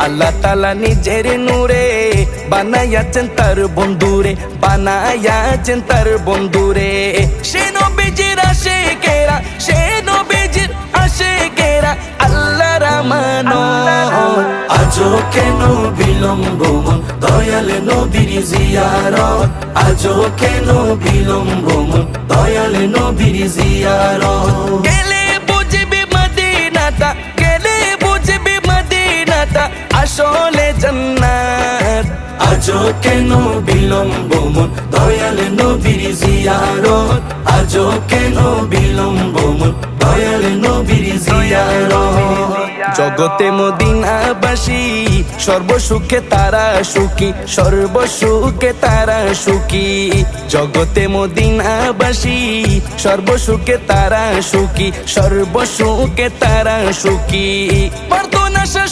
আল্লাহ তাআলা নিজের নূরে বানায়াছেন তার বন্ধুরে, বানায়াছেন তার বন্ধুরে। সে নবীজির আশিকেরা, সে নবীজির আশিকেরা আল্লাহর আমানত। আজও কেন বিলম্ব মন দয়াল নবীর জিয়ারত, আজও কেন বিলম্ব মন দয়াল নবীর জিয়ারত। গেলে বুঝবি মদিনাটা, গেলে বুঝবি মদিনাটা আসলে জান্নাত। আজও কেন বিলম্ব মন দয়াল নবীর জিয়ারত, আজও কেন বিলম্ব মন দয়াল নবীর জিয়ারত। জগতে মদিনাবাসী সর্বসুখে তারা সুখী, সর্বসুখে তারা সুখী। জগতে মদিনাবাসী সর্বসুখে তারা সুখী, সর্বসুখে তারা সুখী। পারতো না সে